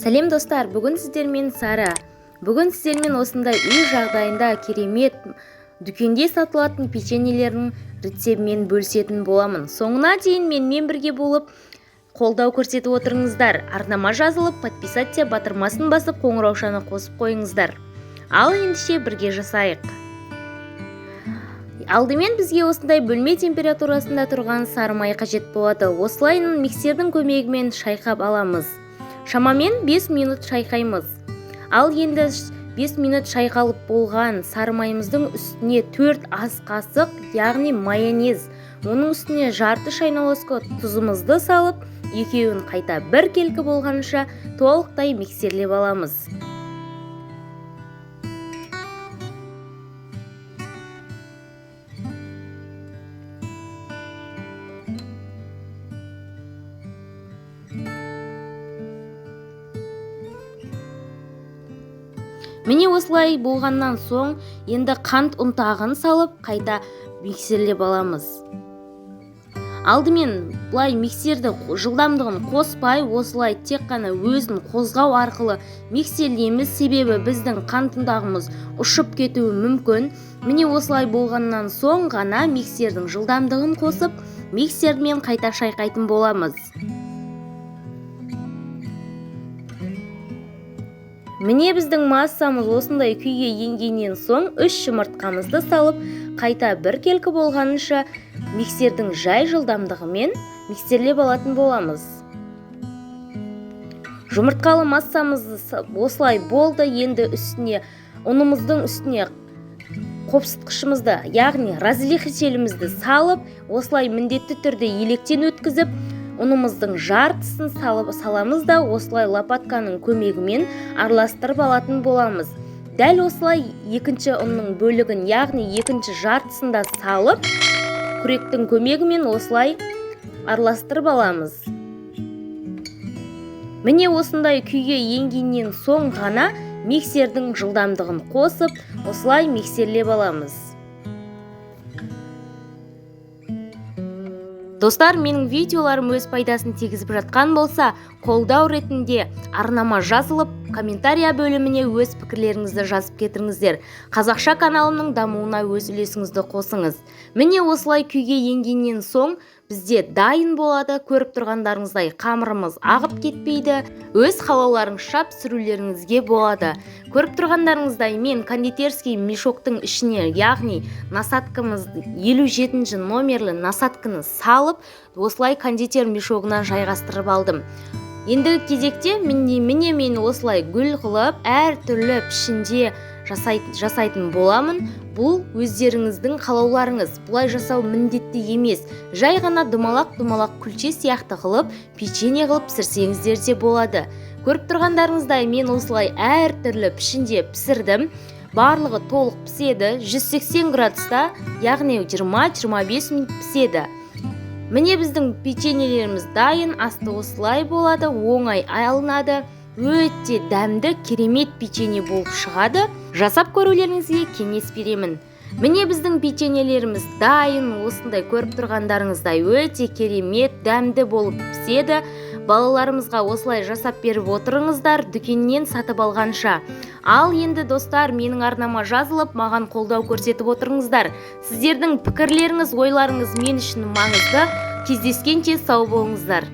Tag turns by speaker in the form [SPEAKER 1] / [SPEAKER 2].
[SPEAKER 1] Сәлем достар, бүгін сіздермен Сара. Бүгін сіздермен осындай үй жағдайында керемет дүкенде сатылатын печеньелердің рецептімен бөлісетін боламын. Соңына дейін менімен бірге болып қолдау көрсетіп отырыңыздар. Арнама жазылып, подписация батырмасын басып, қоңыраушаны қосып қойыңыздар. Ал ендеше бірге жасайық. Алдымен бізге осындай бөлме температурасында тұрған сары май қажет болады. Осылай миксердің көмегімен шайқап аламыз. Шамамен 5 минут шайқаймыз. Ал енді 5 минут шайқалып болған сары майымыздың үстіне 4 ас қасық, яғни майонез, оның үстіне жарты шайнау ложка тұзымызды салып, екеуін қайта бір келкі болғанша толықтай миксерлеп аламыз. Міне осылай болғаннан соң, енді қант ұнтағын салып, қайта миксерлеп аламыз. Алдымен бұлай миксерді жылдамдығын қоспай, осылай тек қана өзін қозғау арқылы миксерлейміз, себебі біздің қант ұнтағымыз ұшып кетуі мүмкін. Міне осылай болғаннан соң ғана миксердің жылдамдығын қосып, миксермен қайта шайқайтын боламыз. Міне біздің массамыз осындай күйге енгеннен соң 3 жұмыртқамызды салып, қайта бір келкі болғанынша миксердің жай жылдамдығымен миксерлеп алатын боламыз. Жұмыртқалы массамыз осылай болды. Енді үстіне ұнымыздың үстіне қопсытқышымызды, яғни разрыхлителімізді салып, осылай міндетті түрде електен өткізіп, ұнымыздың жартысын саламыз да осылай лопатканың көмегімен араластырып алатын боламыз. Дәл осылай екінші ұнның бөлігін, яғни екінші жартысында салып, күректің көмегімен осылай араластырып аламыз. Міне осындай күйге енгеннен соң ғана миксердің жылдамдығын қосып, осылай миксерлеп аламыз. Достар, менің видеоларым өз пайдасын тигізіп жатқан болса, қолдау ретінде арнама жазылып, комментария бөліміне өз пікірлеріңізді жазып кетіріңіздер. Қазақша каналымның дамуына өз үлесіңізді қосыңыз. Міне осылай күйге енгеннен соң бізде дайын болады. Көріп тұрғандарыңыздай қамырымыз ағып кетпейді. Өз қалауларыңызша пісірулеріңізге болады. Көріп тұрғандарыңыздай мен кондитерский мешоктың ішіне, яғни насаткамыз 57 номерлі насатканы салып, осылай кондитер мешогына жайғастырып алдым. Енді кезекте міне мен осылай гүл қылып, әр түрлі пішінде жасайтын боламын. Бұл өздеріңіздің қалауларыңыз. Бұлай жасау міндетті емес. Жай ғана думалақ күлше сияқты қылып, печенье қылып пісірсеңіздер де болады. Көріп тұрғандарыңыздай мен осылай әр түрлі пішінде пісірдім. Барлығы толық піседі. 180 градуста, яғни 20-25 минут піседі. Міне біздің печеньелеріміз дайын. Асты осылай болады, оңай алынады. Өте дәмді, керемет печенье болып шығады. Жасап көрулеріңізге кеңес беремін. Міне біздің печеньелеріміз дайын. Осындай көріп тұрғандарыңыздай өте керемет, дәмді болып піседі. Балаларымызға осылай жасап беріп отырыңыздар, дүкеннен сатып алғанша. Ал енді достар, менің арнама жазылып, маған қолдау көрсетіп отырыңыздар. Сіздердің пікірлеріңіз, ойларыңыз мен үшін маңызды. Кездескенше сау болыңыздар.